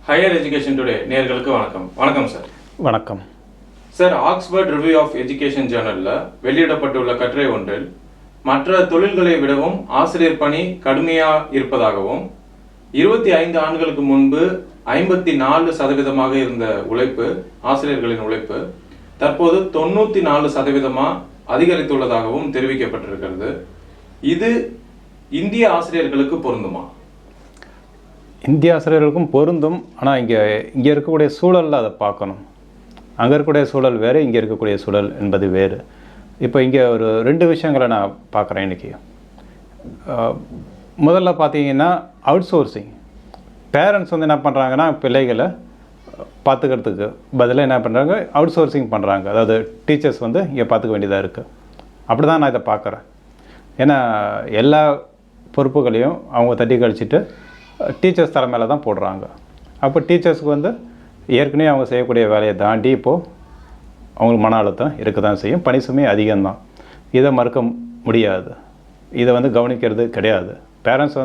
Higher education today நேயர்களுக்கு வணக்கம். வணக்கம் சார். வணக்கம் sir, Oxford review of education ஜேர்னலில் வெளியிடப்பட்டுள்ள கட்டுரை ஒன்றில் மற்ற தொழில்களை விடவும் ஆசிரியர் பணி கடுமையாக இருப்பதாகவும் 25 ஆண்டுகளுக்கு முன்பு 54% இருந்த உழைப்பு, ஆசிரியர்களின் உழைப்பு தற்போது 94% அதிகரித்துள்ளதாகவும் தெரிவிக்கப்பட்டிருக்கிறது. இது இந்திய ஆசிரியர்களுக்கு பொருந்துமா? இந்திய ஆசிரியர்களுக்கும் பொருந்தும். ஆனால் இங்கே இருக்கக்கூடிய சூழலில் அதை பார்க்கணும். அங்கே இருக்கக்கூடிய சூழல் வேறு, இங்கே இருக்கக்கூடிய சூழல் என்பது வேறு. இப்போ இங்கே ஒரு 2 விஷயங்களை நான் பார்க்குறேன் இன்றைக்கி. முதல்ல பார்த்தீங்கன்னா அவுட் சோர்சிங். பேரண்ட்ஸ் என்ன பண்ணுறாங்கன்னா பிள்ளைகளை பார்த்துக்கிறதுக்கு பதிலாக என்ன பண்ணுறாங்க, அவுட் சோர்சிங் பண்ணுறாங்க. அதாவது டீச்சர்ஸ் இங்கே பார்த்துக்க வேண்டியதாக இருக்குது. அப்படி தான் நான் இதை பார்க்குறேன். ஏன்னா எல்லா பொறுப்புகளையும் அவங்க தட்டி கழிச்சிட்டு டீச்சர்ஸ் தலைமையில் தான் போடுறாங்க. அப்போ டீச்சர்ஸுக்கு ஏற்கனவே அவங்க செய்யக்கூடிய வேலையை தாண்டி இப்போது அவங்களுக்கு மன அழுத்தம் இருக்க தான் செய்யும். பணி சுமை அதிகம்தான், இதை மறுக்க முடியாது. இதை கவனிக்கிறது கிடையாது. பேரண்ட்ஸ்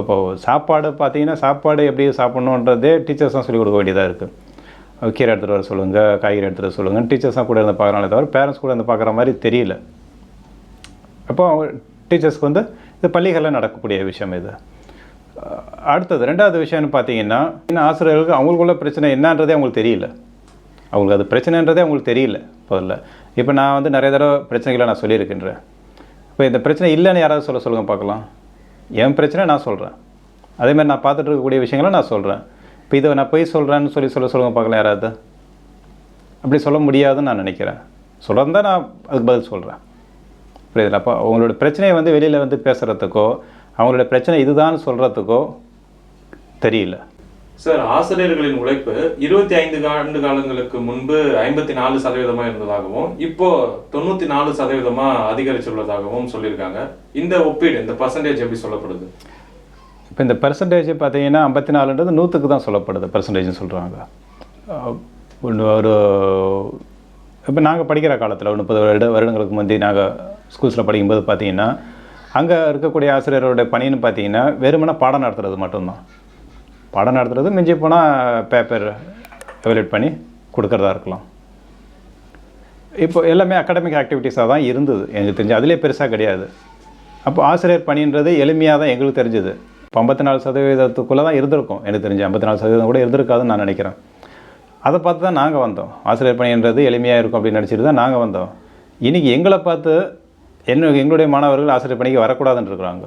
இப்போது சாப்பாடு பார்த்தீங்கன்னா, சாப்பாடு எப்படி சாப்பிட்ணுன்றதே டீச்சர்ஸ் தான் சொல்லிக் கொடுக்க வேண்டியதாக இருக்குது. கீரை எடுத்துகிட்டு வர சொல்லுங்கள், காய்கறி எடுத்துகிட்டு வர சொல்லுங்கள், டீச்சர்ஸ் தான் கூட இருந்து பார்க்குறாங்களே தவிர பேரண்ட்ஸ் கூட இருந்து பார்க்குற மாதிரி தெரியல. அப்போ அவங்க டீச்சர்ஸ்க்கு இது பள்ளிகளில் நடக்கக்கூடிய விஷயம். இது அடுத்தது 2வது விஷயம்னு பார்த்தீங்கன்னா, ஆசிரியர்களுக்கு அவங்களுக்குள்ள பிரச்சனை என்னன்றதே அவங்களுக்கு தெரியல. அவங்களுக்கு அது பிரச்சனைன்றதே அவங்களுக்கு தெரியல. முதல்ல இப்போ நான் நிறைய தடவை பிரச்சனைகளை நான் சொல்லியிருக்கின்றேன். இப்போ இந்த பிரச்சனை இல்லைன்னு யாராவது சொல்லுங்கள் பார்க்கலாம். என் பிரச்சனை நான் சொல்கிறேன், அதேமாதிரி நான் பார்த்துட்டு இருக்கக்கூடிய விஷயங்களை நான் சொல்கிறேன். இப்போ இதை நான் போய் சொல்கிறேன்னு சொல்லுங்கள் பார்க்கலாம். யாராவது அப்படி சொல்ல முடியாதுன்னு நான் நினைக்கிறேன். சொல்கிறதா நான் அதுக்கு பதில் சொல்கிறேன். புரியுதுல? அப்போ அவங்களோட பிரச்சனையை வெளியில் பேசுகிறதுக்கோ, அவங்களோட பிரச்சனை இதுதான் சொல்கிறதுக்கோ தெரியல. சார், ஆசிரியர்களின் உழைப்பு 25 ஆண்டு காலங்களுக்கு முன்பு 54% இருந்ததாகவும் இப்போ 94% அதிகரிச்சுள்ளதாகவும் சொல்லியிருக்காங்க. இந்த ஒப்பீடு, இந்த பர்சன்டேஜ் எப்படி சொல்லப்படுது? இப்போ இந்த பர்சன்டேஜ் பார்த்தீங்கன்னா 54ன்றது 100க்கு தான் சொல்லப்படுது. பர்சன்டேஜ்னு சொல்கிறாங்க. ஒரு இப்போ நாங்கள் படிக்கிற காலத்தில் 30 வருடங்களுக்கு முந்தி நாங்கள் ஸ்கூல்ஸில் படிக்கும்போது பார்த்தீங்கன்னா, அங்கே இருக்கக்கூடிய ஆசிரியரோட பணின்னு பார்த்தீங்கன்னா வெறுமனே பாடம் நடத்துறது மட்டும்தான். பாடம் நடத்துறது மிஞ்சி போனால் பேப்பர் எவலேட் பண்ணி கொடுக்குறதா இருக்கலாம். இப்போ எல்லாமே அகாடமிக் ஆக்டிவிட்டீஸாக தான் இருந்தது எங்களுக்கு தெரிஞ்சு. அதிலே பெருசாக கிடையாது. அப்போ ஆசிரியர் பணின்றது எளிமையாக தான் எங்களுக்கு தெரிஞ்சுது. இப்போ 54% தான் இருந்திருக்கும் எனக்கு தெரிஞ்சு. 54% கூட இருந்திருக்காதுன்னு நான் நினைக்கிறேன். அதை பார்த்து தான் நாங்கள் வந்தோம். ஆசிரியர் பணின்றது எளிமையாக இருக்கும் அப்படின்னு நினச்சிட்டு தான் நாங்கள் வந்தோம். இன்றைக்கி எங்களை பார்த்து எங்களுடைய மாணவர்கள் ஆசிரியர் பணிக்கு வரக்கூடாதுன்னு இருக்கிறாங்க.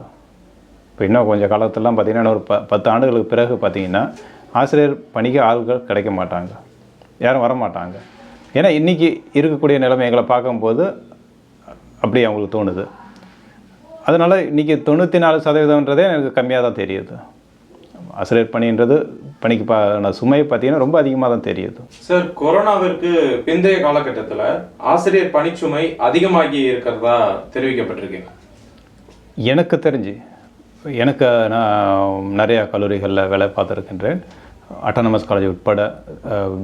இப்போ இன்னும் கொஞ்சம் காலத்திலாம் பார்த்திங்கன்னா, ஒரு 10 ஆண்டுகளுக்கு பிறகு பார்த்திங்கன்னா ஆசிரியர் பணிக்கு ஆள்கள் கிடைக்க மாட்டாங்க, யாரும் வரமாட்டாங்க. ஏன்னா இன்றைக்கி இருக்கக்கூடிய நிலைமை எங்களை பார்க்கும்போது அப்படி அவங்களுக்கு தோணுது. அதனால் இன்றைக்கி 94%ன்றதே எனக்கு கம்மியாக தான் தெரியுது. ஆசிரியர் பணின்றது பணிக்கு சுமை பார்த்திங்கன்னா ரொம்ப அதிகமாக தான் தெரியுது. சார், கொரோனாவிற்கு பிந்தைய காலகட்டத்தில் ஆசிரியர் பணிச்சுமை அதிகமாகி இருக்கிறதா தெரிவிக்கப்பட்டிருக்கு. எனக்கு தெரிஞ்சு நான் நிறையா கல்லூரிகளில் வேலை பார்த்துருக்கின்றேன். அட்டானமஸ் காலேஜ் உட்பட,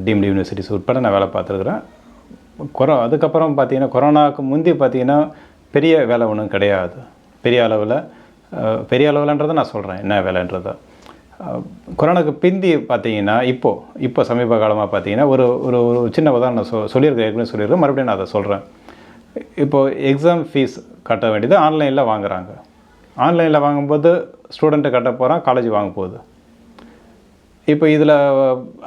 டீம்டு யூனிவர்சிட்டிஸ் உட்பட நான் வேலை பார்த்துருக்குறேன். அதுக்கப்புறம் பார்த்திங்கன்னா, கொரோனாவுக்கு முந்தி பார்த்திங்கன்னா பெரிய வேலை ஒன்றும் கிடையாது. பெரிய அளவில்ன்றதை நான் சொல்கிறேன் என்ன வேலைன்றதை. கொரோனாவுக்கு பிந்தி பார்த்திங்கன்னா இப்போ சமீப காலமாக பார்த்திங்கன்னா ஒரு ஒரு சின்ன உதாரணம் சொல்லியிருக்கேன், ஏற்கனவே சொல்லியிருக்கேன், மறுபடியும் நான் அதை சொல்கிறேன். இப்போது எக்ஸாம் ஃபீஸ் கட்ட வேண்டியது ஆன்லைனில் வாங்குகிறாங்க. ஆன்லைனில் வாங்கும்போது ஸ்டூடெண்ட்டு கட்ட போகிறான், காலேஜ் வாங்க போகுது. இப்போ இதில்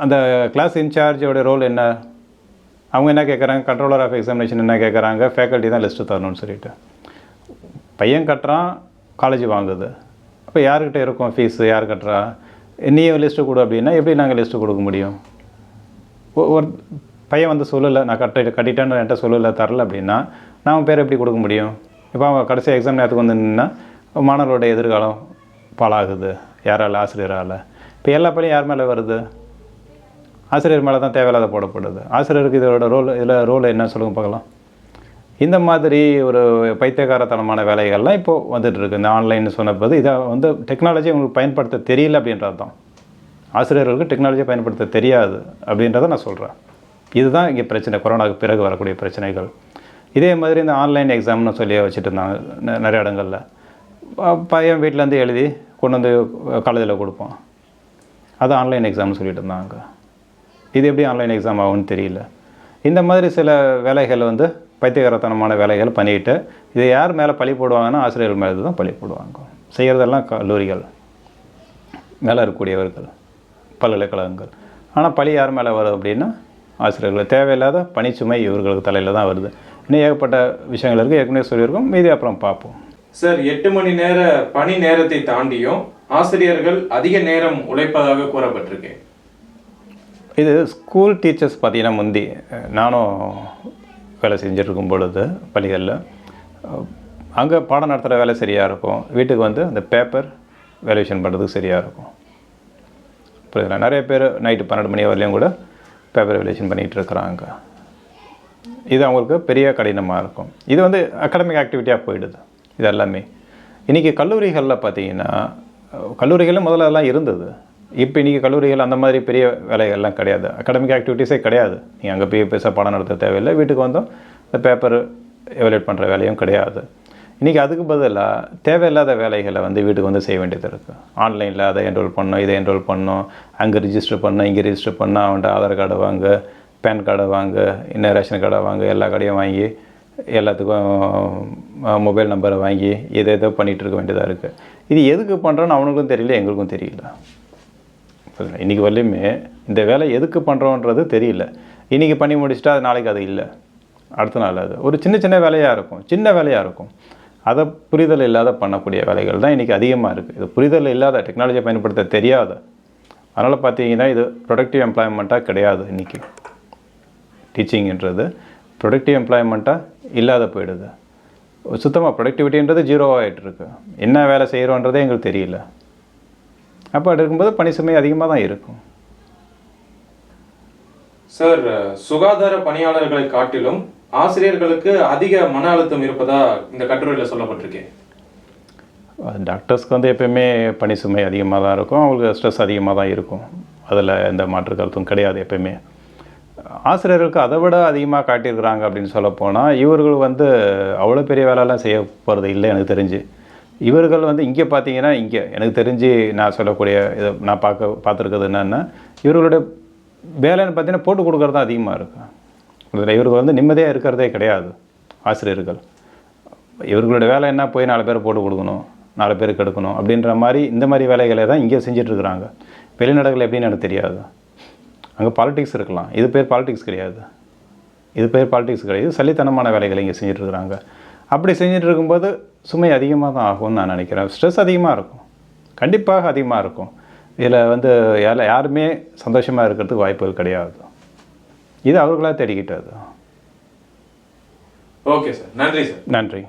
அந்த கிளாஸ் இன்சார்ஜோட ரோல் என்ன? அவங்க என்ன கேட்குறாங்க, கண்ட்ரோலர் ஆஃப் எக்ஸாமினேஷன் என்ன கேட்குறாங்க, ஃபேக்கல்ட்டி தான் லிஸ்ட்டு தரணும்னு சொல்லிட்டு. பையன் கட்டுறான், காலேஜ் வாங்குது. அப்போ யார்கிட்ட இருக்கும் ஃபீஸு, யார் கட்டுறா? நீயும் லிஸ்ட்டு கொடு அப்படின்னா எப்படி நாங்கள் லிஸ்ட்டு கொடுக்க முடியும்? ஒரு பையன் சொல்லலை, நான் கட்டிட்டேன்னு என்கிட்ட சொல்லலை, தரல அப்படின்னா நான் பேர் எப்படி கொடுக்க முடியும்? இப்போ அவங்க கடைசி எக்ஸாம் நேரத்துக்கு நின்னா மாணவர்களோட எதிர்காலம் பாழாகுது. யாரால்? ஆசிரியரால். இப்போ எல்லா பள்ளியும் யார் மேலே வருது? ஆசிரியர் மேலே தான் தேவையில்லாத போடப்படுது. ஆசிரியருக்கு இதில் ரோல் என்ன சொல்லுங்க பார்க்கலாம். இந்த மாதிரி ஒரு பைத்தியக்காரத்தனமான வேலைகள்லாம் இப்போது வந்துட்டுருக்கு. இந்த ஆன்லைன் சொன்னபோது இதை டெக்னாலஜி உங்களுக்கு பயன்படுத்த தெரியல அப்படின்றது தான். ஆசிரியர்களுக்கு டெக்னாலஜியை பயன்படுத்த தெரியாது அப்படின்றத நான் சொல்கிறேன். இதுதான் இங்கே பிரச்சனை, கொரோனாவுக்கு பிறகு வரக்கூடிய பிரச்சனைகள். இதே மாதிரி இந்த ஆன்லைன் எக்ஸாம்னு சொல்லி வச்சுட்டு இருந்தாங்க நிறைய இடங்களில். பையன் வீட்டிலேருந்து எழுதி கொண்டு காலேஜில் கொடுப்போம். அது ஆன்லைன் எக்ஸாம்னு சொல்லிட்டு இருந்தாங்க. இது எப்படி ஆன்லைன் எக்ஸாம் ஆகும்னு தெரியல. இந்த மாதிரி சில வேலைகள் வந்து பைத்தியகாரத்தனமான வேலைகள் பண்ணிக்கிட்டு இதை யார் மேலே பழி போடுவாங்கன்னா ஆசிரியர்கள் மேலே தான் பழி போடுவாங்க. செய்கிறதெல்லாம் கல்லூரிகள் மேலே இருக்கக்கூடியவர்கள், பல்கலைக்கழகங்கள். ஆனால் பழி யார் மேலே வருது அப்படின்னா ஆசிரியர்கள். தேவையில்லாத பணிச்சுமை இவர்களுக்கு தலையில் தான் வருது. இன்னும் ஏகப்பட்ட விஷயங்கள் இருக்குது, ஏற்கனவே சொல்லியிருக்கோம், மீதி அப்புறம் பார்ப்போம். சார், 8 மணி நேர பணி நேரத்தை தாண்டியும் ஆசிரியர்கள் அதிக நேரம் உழைப்பதாக கூறப்பட்டிருக்கு. இது ஸ்கூல் டீச்சர்ஸ் பார்த்தீங்கன்னா முந்தி நானும் வேலை செஞ்சுருக்கும் பொழுது பள்ளிகளில் அங்கே பாடம் நடத்துகிற வேலை சரியாக இருக்கும், வீட்டுக்கு வந்து அந்த பேப்பர் வேல்யூஷன் பண்ணுறதுக்கு சரியாக இருக்கும். புரியுதுங்களா? நிறைய பேர் நைட்டு 12 மணி வரலையும் கூட பேப்பர் வேல்யூஷன் பண்ணிகிட்டு இருக்கிறாங்க. இது அவங்களுக்கு பெரிய கடினமாக இருக்கும். இது வந்து அகாடமிக் ஆக்டிவிட்டியாக போயிடுது இது எல்லாமே. இன்றைக்கி கல்லூரிகளில் பார்த்தீங்கன்னா கல்லூரிகளும் முதல்ல எல்லாம் இருந்தது. இப்போ இன்றைக்கி கல்லூரிகள் அந்த மாதிரி பெரிய வேலைகள்லாம் கிடையாது, அகாடமிக் ஆக்டிவிட்டீஸே கிடையாது. நீங்கள் அங்கே போய் பெருசாக பாடம் நடத்த தேவையில்லை, வீட்டுக்கு வந்தோம் இந்த பேப்பர் எவலேட் பண்ணுற வேலையும் கிடையாது. இன்றைக்கி அதுக்கு பதிலாக தேவையில்லாத வேலைகளை வந்து வீட்டுக்கு வந்து செய்ய வேண்டியது இருக்குது. ஆன்லைனில் அதை என்ரோல் பண்ணணும், இதை என்ரோல் பண்ணணும், அங்கே ரிஜிஸ்டர் பண்ணணும், இங்கே ரிஜிஸ்டர் பண்ணால் அவன்கிட்ட ஆதார் கார்டை வாங்க, பேன் கார்டை வாங்க, இன்னும் ரேஷன் கார்டை வாங்க, எல்லா கார்டையும் வாங்கி எல்லாத்துக்கும் மொபைல் நம்பரை வாங்கி எதோ பண்ணிகிட்டு இருக்க வேண்டியதாக இருக்குது. இது எதுக்கு பண்ணுறோன்னு அவனுக்கும் தெரியல, எங்களுக்கும் தெரியல. இன்றைக்கி வரலையுமே இந்த வேலை எதுக்கு பண்ணுறோன்றது தெரியல. இன்றைக்கி பண்ணி முடிச்சுட்டா அது நாளைக்கு அது இல்லை, அடுத்த நாள் அது ஒரு சின்ன சின்ன வேலையாக இருக்கும், சின்ன வேலையாக இருக்கும். அதை புரிதல் இல்லாத பண்ணக்கூடிய வேலைகள் தான் இன்றைக்கி அதிகமாக இருக்குது. இது புரிதல் இல்லாத, டெக்னாலஜியை பயன்படுத்த தெரியாத, அதனால் பார்த்தீங்கன்னா இது ப்ரொடக்டிவ் எம்ப்ளாய்மெண்ட்டாக கிடையாது. இன்றைக்கி டீச்சிங்கிறது ப்ரொடக்டிவ் எம்ப்ளாய்மெண்ட்டாக இல்லாத போயிடுது. சுத்தமாக ப்ரொடக்டிவிட்டின்றது ஜீரோவாக ஆகிட்டுருக்கு. என்ன வேலை செய்கிறோன்றதே எங்களுக்கு தெரியல. அப்போ அப்படி இருக்கும்போது பணி சுமை அதிகமாக தான் இருக்கும். சார், சுகாதார பணியாளர்களை காட்டிலும் ஆசிரியர்களுக்கு அதிக மன அழுத்தம் இருப்பதா இந்த கட்டுரையில் சொல்லப்பட்டிருக்கேன். டாக்டர்ஸ்க்கு வந்து எப்பயுமே பணி சுமை அதிகமாக தான் இருக்கும், அவங்களுக்கு ஸ்ட்ரெஸ் அதிகமாக தான் இருக்கும், அதில் எந்த மாற்று கருத்தும் கிடையாது. எப்பயுமே ஆசிரியர்களுக்கு அதை விட அதிகமாக காட்டியிருக்கிறாங்க அப்படின்னு சொல்லப்போனால் இவர்கள் வந்து அவ்வளோ பெரிய வேலையெல்லாம் செய்ய போகிறது இல்லை எனக்கு தெரிஞ்சு. இவர்கள் வந்து இங்கே பார்த்தீங்கன்னா இங்கே எனக்கு தெரிஞ்சு நான் சொல்லக்கூடிய இதை நான் பார்த்துருக்கிறது என்னென்னா இவர்களுடைய வேலைன்னு பார்த்தீங்கன்னா போட்டு கொடுக்குறது தான் அதிகமாக இருக்கும். இவர்கள் வந்து நிம்மதியாக இருக்கிறதே கிடையாது ஆசிரியர்கள். இவர்களுடைய வேலை என்ன, போய் 4 பேரை போட்டு கொடுக்கணும், 4 பேருக்கு எடுக்கணும் அப்படின்ற மாதிரி இந்த மாதிரி வேலைகளை தான் இங்கே செஞ்சிட்ருக்குறாங்க. வெளிநாடுகள் எப்படின்னு எனக்கு தெரியாது. அங்கே பாலிடிக்ஸ் இருக்கலாம், இது பேர் பாலிடிக்ஸ் கிடையாது, இது பேர் பாலிடிக்ஸ் கிடையாது, சல்லித்தனமான வேலைகளை இங்கே செஞ்சிட்ருக்குறாங்க. அப்படி செஞ்சுட்டு இருக்கும்போது சுமை அதிகமாக தான் ஆகும்னு நான் நினைக்கிறேன். ஸ்ட்ரெஸ் அதிகமாக இருக்கும், கண்டிப்பாக அதிகமாக இருக்கும். இதில் வந்து யாருமே சந்தோஷமாக இருக்கிறதுக்கு வாய்ப்புகள் கிடையாது. இது அவர்களாக தேடிக்கிட்டது. ஓகே சார், நன்றி சார். நன்றி.